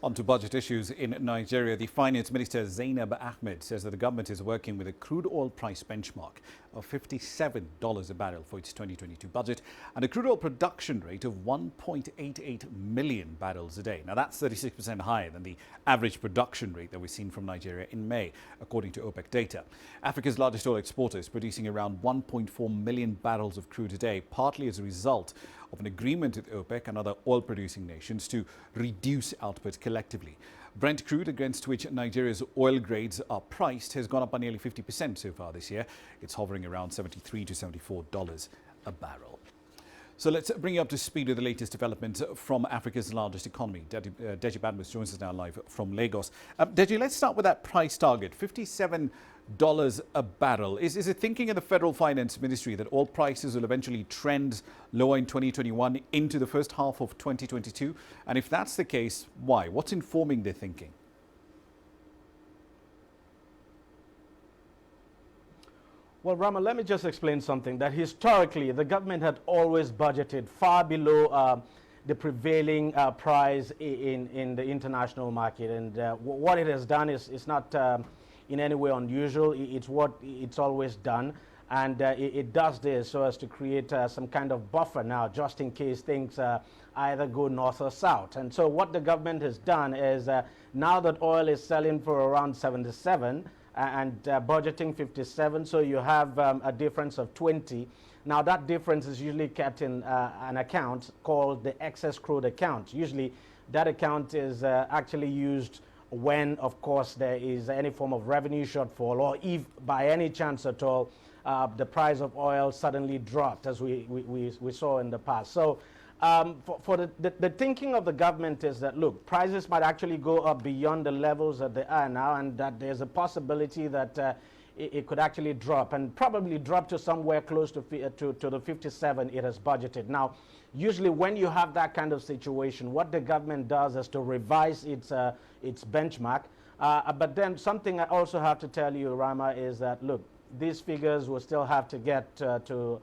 On to budget issues in Nigeria. The Finance Minister Zainab Ahmed says that the government is working with a crude oil price benchmark of $57 a barrel for its 2022 budget and a crude oil production rate of 1.88 million barrels a day. Now, that's 36% higher than the average production rate that we've seen from Nigeria in May, according to OPEC data. Africa's largest oil exporter is producing around 1.4 million barrels of crude a day, partly as a result of an agreement with OPEC and other oil-producing nations to reduce output collectively. Brent crude, against which Nigeria's oil grades are priced, has gone up by nearly 50% so far this year. It's hovering around $73 to $74 a barrel. So let's bring you up to speed with the latest developments from Africa's largest economy. Deji Badmus joins us now live from Lagos. Deji, let's start with that price target, $57 a barrel. Is it thinking in the Federal Finance Ministry that oil prices will eventually trend lower in 2021 into the first half of 2022? And if that's the case, why? What's informing their thinking? Well, Rama, let me just explain something. That historically, the government had always budgeted far below the prevailing price in the international market. And what it has done is not in any way unusual. It's what it's always done. And it does this so as to create some kind of buffer now, just in case things either go north or south. And so what the government has done is now that oil is selling for around 77, and budgeting 57, so you have a difference of 20. Now that difference is usually kept in an account called the excess crude account. Usually that account is actually used when, of course, there is any form of revenue shortfall, or if by any chance at all the price of oil suddenly dropped, as we saw in the past. So for the thinking of the government is that, look, prices might actually go up beyond the levels that they are now, and that there's a possibility that it could actually drop, and probably drop to somewhere close to the 57 it has budgeted. Now, usually when you have that kind of situation, what the government does is to revise its benchmark. But then something I also have to tell you, Rama, is that, look, these figures will still have to get to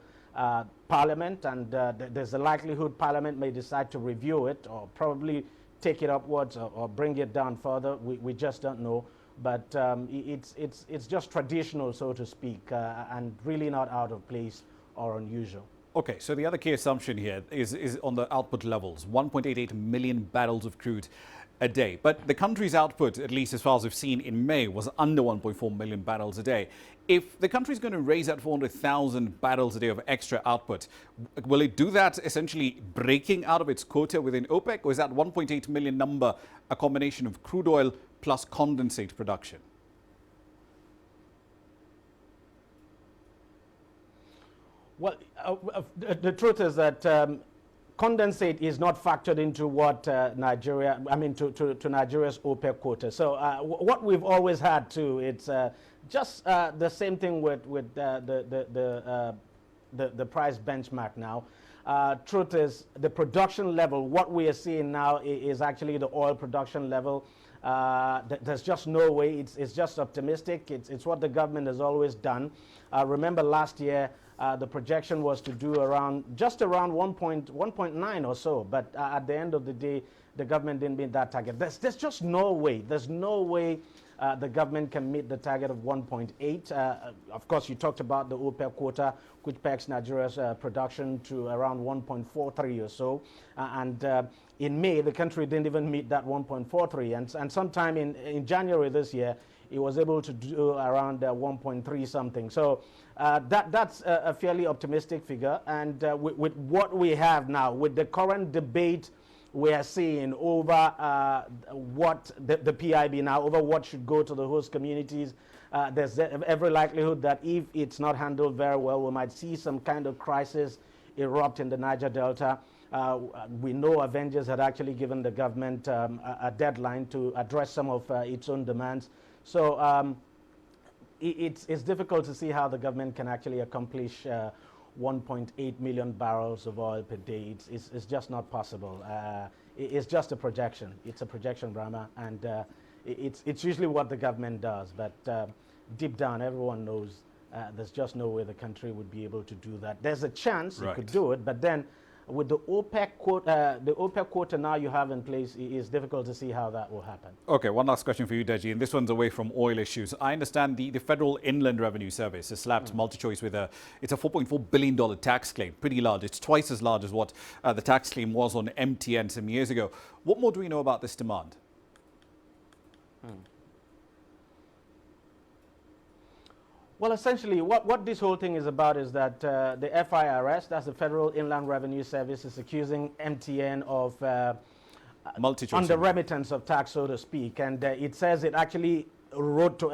Parliament, and there's a likelihood Parliament may decide to review it or probably take it upwards or bring it down further. We just don't know. But it's just traditional, so to speak, and really not out of place or unusual. Okay, so the other key assumption here is on the output levels, 1.88 million barrels of crude a day. But the country's output, at least as far as we've seen in May, was under 1.4 million barrels a day. If the country's going to raise that 400,000 barrels a day of extra output, will it do that essentially breaking out of its quota within OPEC, or is that 1.8 million number a combination of crude oil plus condensate production? Well, the truth is that condensate is not factored into what Nigeria, to Nigeria's OPEC quota. So what we've always had too, it's just the same thing with the price benchmark now. Truth is, the production level, what we are seeing now is actually the oil production level. There's just no way. It's just optimistic. It's what the government has always done. Remember last year, the projection was to do just around 1.9 or so, but at the end of the day, the government didn't meet that target. There's just no way. There's no way the government can meet the target of 1.8. Of course, you talked about the OPEC quota, which pegs Nigeria's production to around 1.43 or so. And in May, the country didn't even meet that 1.43. And sometime in January this year, it was able to do around 1.3 something. So that's a fairly optimistic figure. And with what we have now, with the current debate we are seeing over what the PIB now, over what should go to the host communities, there's every likelihood that if it's not handled very well, we might see some kind of crisis erupt in the Niger Delta. We know Avengers had actually given the government a deadline to address some of its own demands. So it's difficult to see how the government can actually accomplish 1.8 million barrels of oil per day. It's just not possible. It's just a projection. It's a projection, Brahma, and it's usually what the government does. But deep down, everyone knows there's just no way the country would be able to do that. There's a chance it could do it, but then with the OPEC quota now you have in place, it is difficult to see how that will happen. Okay, one last question for you, Deji, and this one's away from oil issues. I understand the Federal Inland Revenue Service has slapped Multichoice with it's a $4.4 billion tax claim, pretty large. It's twice as large as what the tax claim was on MTN some years ago. What more do we know about this demand? Well, essentially, what this whole thing is about is that the FIRS, that's the Federal Inland Revenue Service, is accusing MTN of Multichoice. under remittance of tax, so to speak, and it says it actually wrote to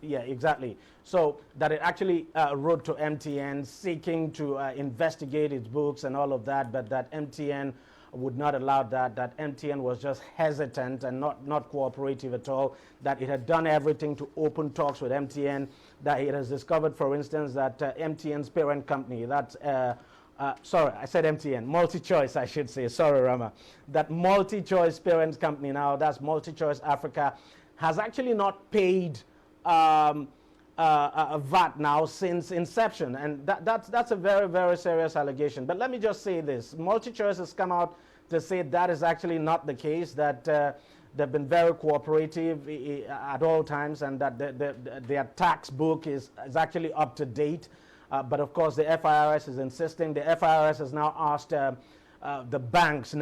exactly. So that it actually wrote to MTN seeking to investigate its books and all of that, but that MTN would not allow that MTN was just hesitant and not cooperative at all, that it had done everything to open talks with MTN, that it has discovered, for instance, that MTN's parent company, that's, sorry, I said MTN, Multichoice, I should say, sorry, Rama, that Multichoice parent company now, that's Multichoice Africa, has actually not paid a VAT now since inception, and that's a very, very serious allegation. But let me just say this: Multichoice has come out to say that is actually not the case, that they've been very cooperative at all times, and that their tax book is actually up to date. But of course, the FIRS is insisting. The FIRS has now asked the banks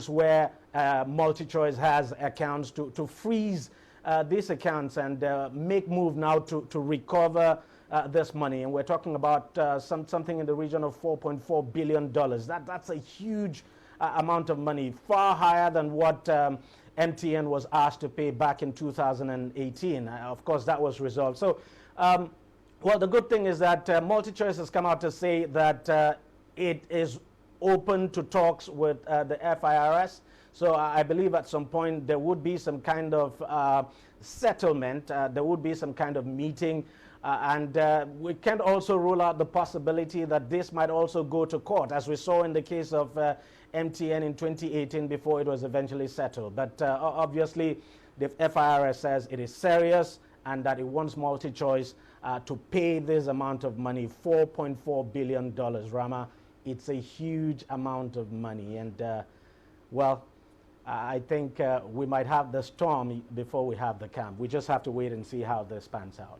where Multichoice has accounts to freeze these accounts and make move now to recover this money. And we're talking about something in the region of $4.4 billion. That's a huge amount of money, far higher than what MTN was asked to pay back in 2018. Of course, that was resolved. So, well, the good thing is that Multichoice has come out to say that it is open to talks with the FIRS. So I believe at some point there would be some kind of settlement, there would be some kind of meeting, and we can't also rule out the possibility that this might also go to court, as we saw in the case of MTN in 2018 before it was eventually settled. But obviously the FIRS says it is serious and that it wants Multichoice to pay this amount of money, $4.4 billion, Rama. It's a huge amount of money, and well, I think we might have the storm before we have the calm. We just have to wait and see how this pans out.